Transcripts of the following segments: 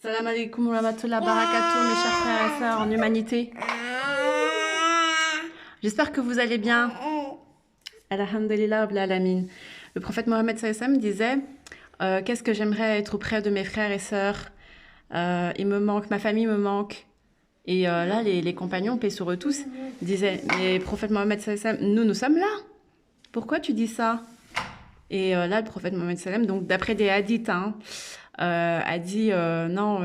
Salam alaikum wa rahmatullah barakatuh, mes chers frères et sœurs en humanité. J'espère que vous allez bien. Alhamdulillah rabbil alamin. Le prophète Mohammed sallallahu alayhi wa sallam disait qu'est-ce que j'aimerais être auprès de mes frères et sœurs. Il me manque, ma famille me manque. Et là, les compagnons, paix sur eux tous, disaient mais prophète Mohammed sallallahu alayhi wa sallam, nous sommes là. Pourquoi tu dis ça? Et là, le prophète Mohammed sallallahu alayhi wa sallam, donc d'après des hadiths, a dit non,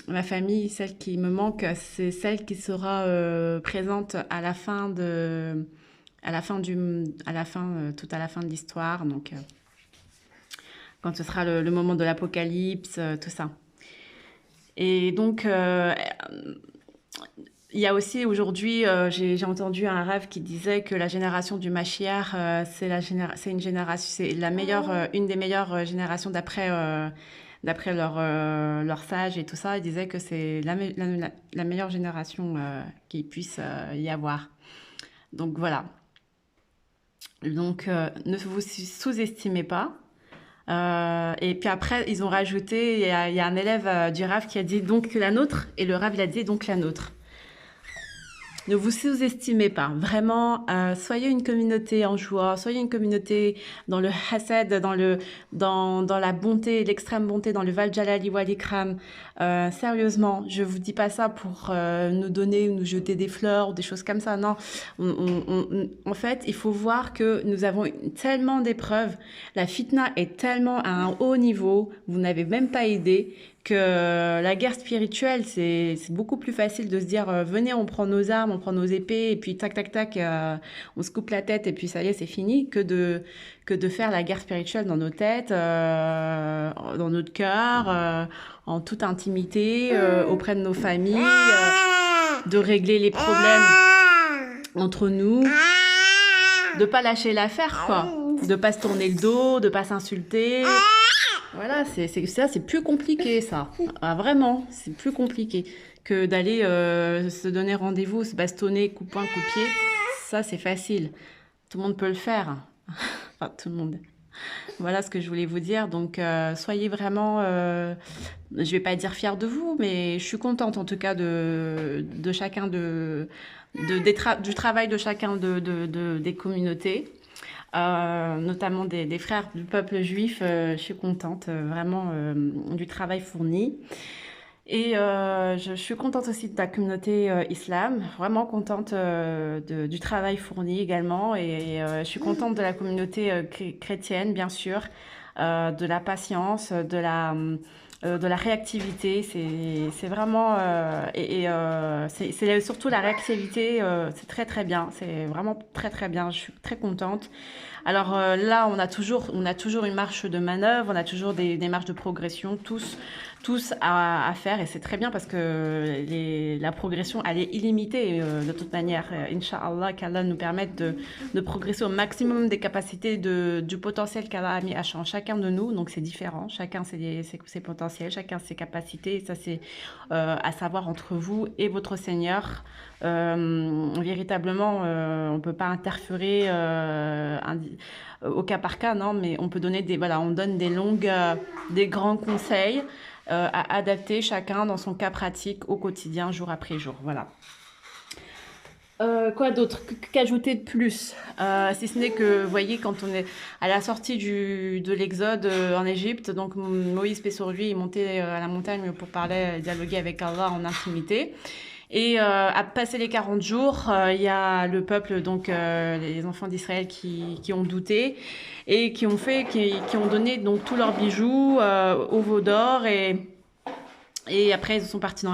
ma famille, celle qui me manque, c'est celle qui sera présente à la fin tout à la fin de l'histoire, donc quand ce sera le moment de l'apocalypse, tout ça. Et donc il y a aussi aujourd'hui, j'ai entendu un rêve qui disait que la génération du Mashiach, c'est une génération, c'est la meilleure, une des meilleures générations d'après leurs sages et tout ça. Ils disaient que c'est la meilleure génération qu'il puisse y avoir. Donc voilà. Donc ne vous sous-estimez pas. Et puis après, ils ont rajouté, il y a un élève du Rav qui a dit donc la nôtre, et le Rav il a dit donc la nôtre. Ne vous sous-estimez pas, vraiment, soyez une communauté en joie, soyez une communauté dans le hasad, dans la bonté, l'extrême bonté, dans le val jalali wal ikram. Sérieusement, je vous dis pas ça pour nous donner ou nous jeter des fleurs ou des choses comme ça, non. En fait, il faut voir que nous avons tellement d'épreuves, la fitna est tellement à un haut niveau, vous n'avez même pas idée, que la guerre spirituelle, c'est beaucoup plus facile de se dire venez, on prend nos armes, on prend nos épées, et puis tac, tac, tac, on se coupe la tête, et puis ça y est, c'est fini, que de faire la guerre spirituelle dans nos têtes, dans notre cœur, en toute intimité, auprès de nos familles, de régler les problèmes entre nous, de pas lâcher l'affaire, quoi, de pas se tourner le dos, de pas s'insulter. Voilà, c'est plus compliqué, ça. Ah, vraiment, c'est plus compliqué que d'aller se donner rendez-vous, se bastonner, coup de poing, coup de pied. Ça, c'est facile. Tout le monde peut le faire. Enfin, tout le monde. Voilà ce que je voulais vous dire. Donc, soyez vraiment, je vais pas dire fiers de vous, mais je suis contente en tout cas de chacun du travail de chacun des communautés. Notamment des frères du peuple juif, je suis contente vraiment du travail fourni. Et je suis contente aussi de la communauté islam, vraiment contente du travail fourni également. Et je suis contente de la communauté chrétienne, bien sûr, de la patience, de la réactivité. C'est vraiment... c'est surtout la réactivité, c'est très très bien. C'est vraiment très très bien. Je suis très contente. Alors là, on a toujours une marche de manœuvre, on a toujours des marches de progression, tous à faire. Et c'est très bien parce que la progression, elle est illimitée de toute manière. Inch'Allah, qu'Allah nous permette de progresser au maximum des capacités, du potentiel qu'Allah a mis en chacun de nous. Donc c'est différent, chacun ses potentiels, chacun ses capacités. Et ça, c'est à savoir entre vous et votre Seigneur. Véritablement, on ne peut pas interférer au cas par cas, non, mais on peut donner on donne des grands conseils à adapter chacun dans son cas pratique au quotidien, jour après jour. Voilà. Quoi d'autre qu'ajouter de plus si ce n'est que, vous voyez, quand on est à la sortie de l'Exode en Égypte, donc Moïse, paix sur lui, est monté à la montagne pour parler, dialoguer avec Allah en intimité. Et à passer les 40 jours, il y a le peuple, donc les enfants d'Israël qui ont douté et qui ont donné donc tous leurs bijoux au veau d'or et après ils sont partis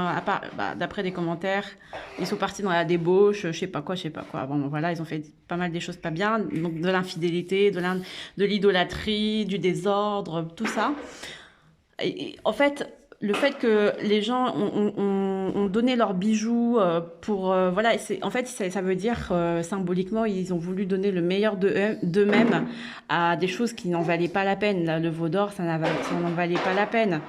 d'après des commentaires, ils sont partis dans la débauche, je sais pas quoi. Bon, voilà, ils ont fait pas mal des choses pas bien, donc de l'infidélité, de l'idolâtrie, du désordre, tout ça. Et en fait, le fait que les gens ont donné leurs bijoux voilà, en fait, ça veut dire symboliquement, ils ont voulu donner le meilleur d'eux-mêmes à des choses qui n'en valaient pas la peine. Là, le veau d'or, ça n'en valait pas la peine.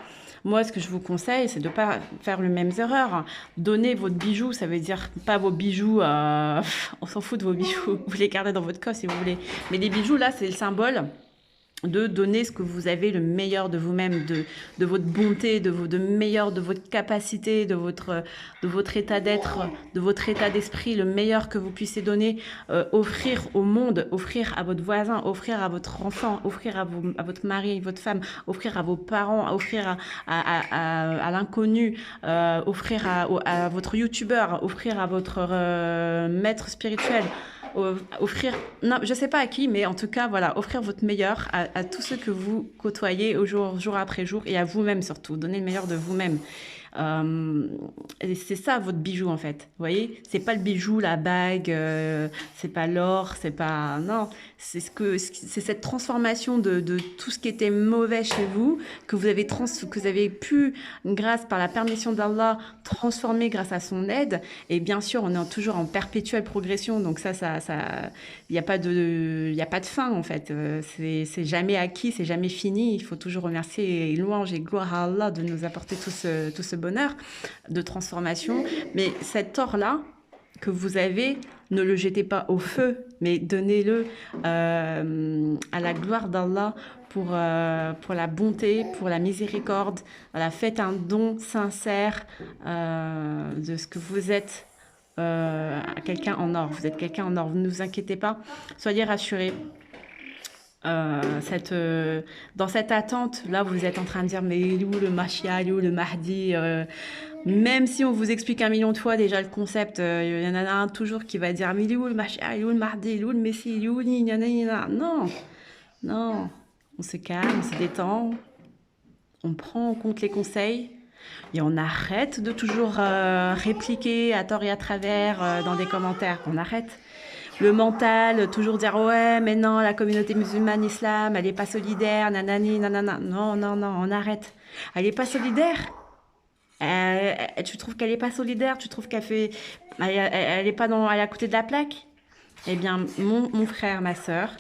Moi, ce que je vous conseille, c'est de ne pas faire les mêmes erreurs. Donner votre bijou, ça veut dire pas vos bijoux, on s'en fout de vos bijoux, vous les gardez dans votre coffre si vous voulez. Mais les bijoux, là, c'est le symbole de donner ce que vous avez, le meilleur de vous-même, de votre bonté, de meilleur de votre capacité, de votre état d'être, de votre état d'esprit, le meilleur que vous puissiez donner, offrir au monde, offrir à votre voisin, offrir à votre enfant, offrir à votre mari, votre femme, offrir à vos parents, offrir à l'inconnu, offrir à votre youtubeur, offrir à votre maître spirituel, offrir, non, je sais pas à qui, mais en tout cas, voilà, offrir votre meilleur à tous ceux que vous côtoyez au jour après jour et à vous-même surtout. Donner le meilleur de vous-même. Et c'est ça votre bijou en fait. Vous voyez, c'est pas le bijou, la bague, c'est pas l'or, c'est pas non, c'est cette transformation de tout ce qui était mauvais chez vous que vous avez pu grâce par la permission d'Allah transformer grâce à son aide. Et bien sûr, on est toujours en perpétuelle progression, donc il n'y a pas de fin en fait. C'est jamais acquis, c'est jamais fini. Il faut toujours remercier et louange et gloire à Allah de nous apporter tout ce bonheur de transformation. Mais cet or-là que vous avez, ne le jetez pas au feu, mais donnez-le à la gloire d'Allah pour la bonté, pour la miséricorde. Voilà, faites un don sincère de ce que vous êtes. Quelqu'un en or, vous êtes quelqu'un en or, ne vous inquiétez pas, soyez rassurés. Dans cette attente, là, vous êtes en train de dire, mais il est où le Mashiach, il est où le Mahdi même si on vous explique un million de fois déjà le concept, il y en a un toujours qui va dire, mais il est où le Mashiach, il est où le Mahdi, il est où le Messie, il est où Non, non, on se calme, on se détend, on prend en compte les conseils et on arrête de toujours répliquer à tort et à travers dans des commentaires. On arrête. Le mental, toujours dire ouais, mais non, la communauté musulmane, islam, elle n'est pas solidaire, nanani, nanana. Non, non, non, on arrête. Elle n'est pas solidaire. Tu trouves qu'elle n'est pas solidaire? Tu trouves qu'elle fait. Elle est pas dans, elle est à côté de la plaque? Eh bien, mon frère, ma sœur,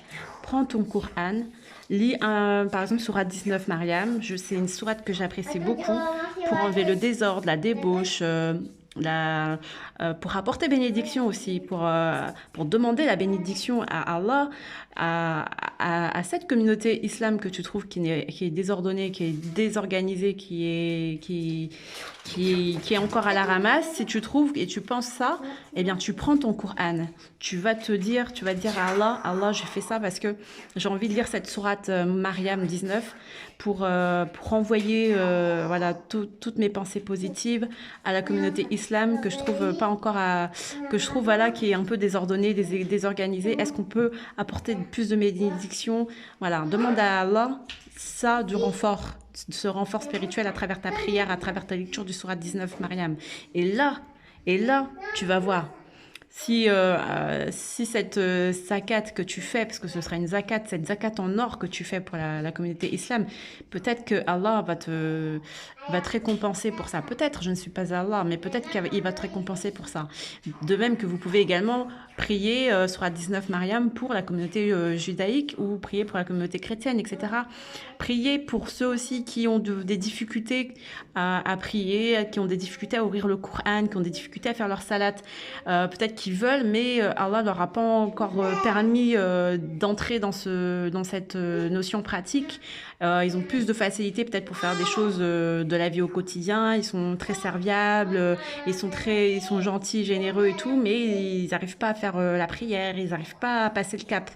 prends ton Coran, lis par exemple sourate 19 Mariam. C'est une sourate que j'apprécie beaucoup pour enlever le désordre, la débauche, pour apporter bénédiction aussi, pour demander la bénédiction à Allah, à cette communauté islam que tu trouves qui est désordonnée, qui est désorganisée, qui est encore à la ramasse. Si tu trouves et tu penses ça, eh bien tu prends ton Coran. Tu vas dire à Allah, Allah, j'ai fait ça parce que j'ai envie de lire cette sourate Mariam 19 pour envoyer voilà, toutes mes pensées positives à la communauté islam que je trouve pas encore que je trouve voilà, qui est un peu désordonnée, désorganisée. Est-ce qu'on peut apporter plus de bénédictions? Voilà, demande à Allah ça, du renfort, ce renfort spirituel à travers ta prière, à travers ta lecture du sourate 19 Mariam. Et là, tu vas voir. Si cette zakat que tu fais, parce que ce sera une zakat, cette zakat en or que tu fais pour la communauté islam, peut-être que Allah va te récompenser pour ça. Peut-être, je ne suis pas Allah, mais peut-être qu'il va te récompenser pour ça. De même que vous pouvez également prier sur la 19 Mariam pour la communauté judaïque ou prier pour la communauté chrétienne, etc. Prier pour ceux aussi qui ont des difficultés à prier, qui ont des difficultés à ouvrir le Coran, qui ont des difficultés à faire leur salat. Peut-être qu'ils veulent, mais Allah leur a pas encore permis d'entrer dans cette notion pratique. Ils ont plus de facilité peut-être pour faire des choses de la vie au quotidien. Ils sont très serviables, ils sont gentils, généreux et tout, mais ils n'arrivent pas à faire la prière, ils n'arrivent pas à passer le cap.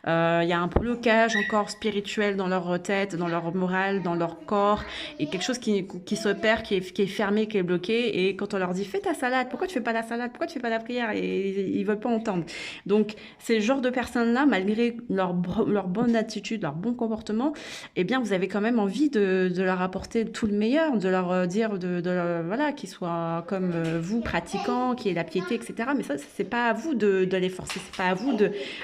Il y a un blocage encore spirituel dans leur tête, dans leur morale, dans leur corps, et quelque chose qui s'opère, qui est fermé, qui est bloqué. Et quand on leur dit fais ta salade, pourquoi tu fais pas la salade, pourquoi tu fais pas la prière, et ils veulent pas entendre. Donc ces genres de personnes-là, malgré leur bonne attitude, leur bon comportement, eh bien vous avez quand même envie de leur apporter tout le meilleur, de leur dire voilà, qu'ils soient comme vous, pratiquants, qui aient la piété, etc. Mais ça, c'est pas à vous de les forcer, c'est pas à vous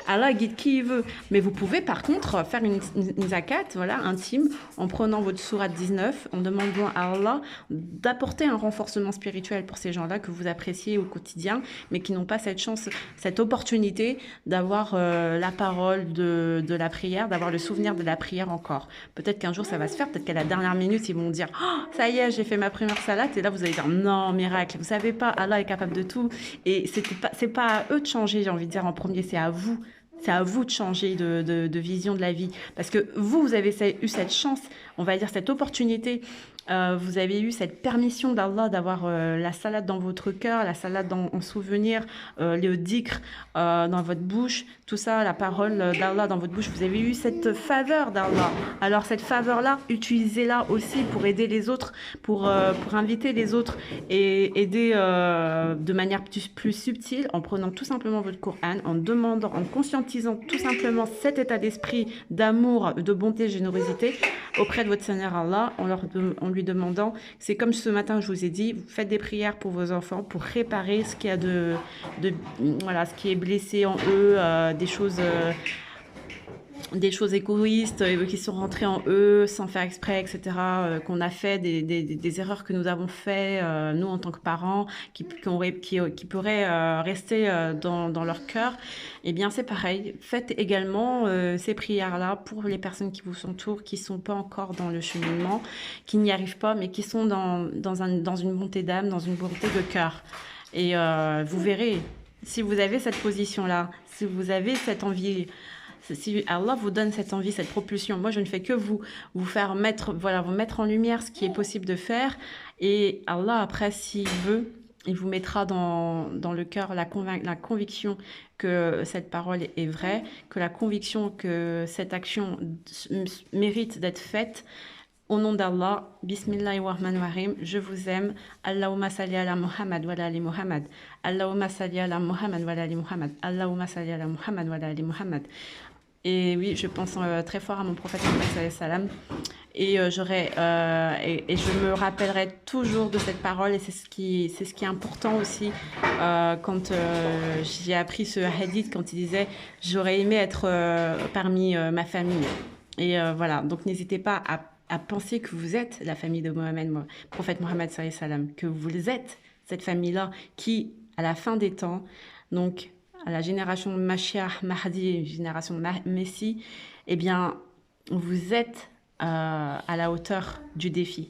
Allah guide qui il veut. Mais vous pouvez par contre faire une zakat, voilà, intime, en prenant votre sourate 19, en demandant à Allah d'apporter un renforcement spirituel pour ces gens-là que vous appréciez au quotidien, mais qui n'ont pas cette chance, cette opportunité d'avoir la parole de la prière, d'avoir le souvenir de la prière encore. Peut-être qu'un jour ça va se faire, peut-être qu'à la dernière minute ils vont dire oh, ça y est, j'ai fait ma première salade, et là vous allez dire non, miracle, vous savez pas, Allah est capable de tout, et c'est pas à eux de changer, j'ai envie de dire en premier, c'est à vous C'est à vous de changer de vision de la vie. Parce que vous, vous avez eu cette chance, on va dire cette opportunité, vous avez eu cette permission d'Allah d'avoir la salade dans votre cœur, la salade en souvenir, le dhikr dans votre bouche, tout ça, la parole d'Allah dans votre bouche. Vous avez eu cette faveur d'Allah. Alors cette faveur-là, utilisez-la aussi pour aider les autres, pour inviter les autres et aider de manière plus subtile en prenant tout simplement votre Coran, en demandant, en conscientisant tout simplement cet état d'esprit d'amour, de bonté, de générosité auprès de votre Seigneur Allah, en lui demandant, c'est comme ce matin je vous ai dit, vous faites des prières pour vos enfants pour réparer ce qu'il y a voilà, ce qui est blessé en eux, des choses égoïstes qui sont rentrées en eux sans faire exprès, etc., qu'on a fait, des erreurs que nous avons fait, nous en tant que parents, qui pourraient rester dans leur cœur. Eh bien, c'est pareil. Faites également ces prières-là pour les personnes qui vous entourent, qui ne sont pas encore dans le cheminement, qui n'y arrivent pas, mais qui sont dans une bonté d'âme, dans une bonté de cœur. Et vous verrez, si vous avez cette position-là, si vous avez cette envie, si Allah vous donne cette envie, cette propulsion, moi je ne fais que vous faire mettre, voilà, vous mettre en lumière ce qui est possible de faire. Et Allah, après, s'il veut, il vous mettra dans le cœur la conviction que cette parole est vraie, que la conviction que cette action mérite d'être faite. Au nom d'Allah, Bismillahirrahmanirrahim, je vous aime. Allahumma salli ala Muhammad wa ala ali Muhammad. Allahumma salli ala Muhammad wa ala ali Muhammad. Allahumma salli ala Muhammad wa ala ali Muhammad. Et oui, je pense très fort à mon prophète Mohammed sallam. Et je me rappellerai toujours de cette parole, et c'est ce qui est important aussi quand j'ai appris ce hadith, quand il disait j'aurais aimé être parmi ma famille. Et voilà, donc n'hésitez pas à penser que vous êtes la famille de Mohammed, prophète Mohammed sallam, que vous êtes cette famille-là qui, à la fin des temps, donc à la génération Mashiach, Mahdi, génération Messie, eh bien, vous êtes à la hauteur du défi.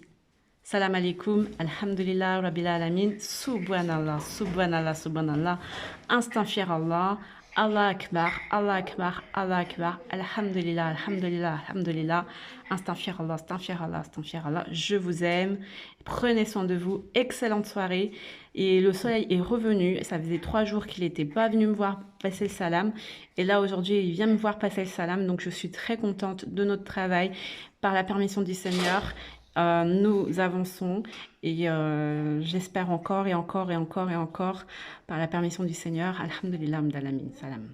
Salam alaikum, alhamdulillah, rabbil alamin, subhanallah, subhanallah, subhanallah, astaghfirullah, Allah akbar, Allah akbar, Allah akbar, alhamdulillah, alhamdulillah, alhamdulillah, astaghfirullah, astaghfirullah, astaghfirullah, je vous aime, prenez soin de vous, excellente soirée. Et le soleil est revenu, ça faisait 3 jours qu'il n'était pas venu me voir passer le salam, et là aujourd'hui il vient me voir passer le salam, donc je suis très contente de notre travail, par la permission du Seigneur. Nous avançons et j'espère encore et encore et encore et encore par la permission du Seigneur. Alhamdulillah, Salam.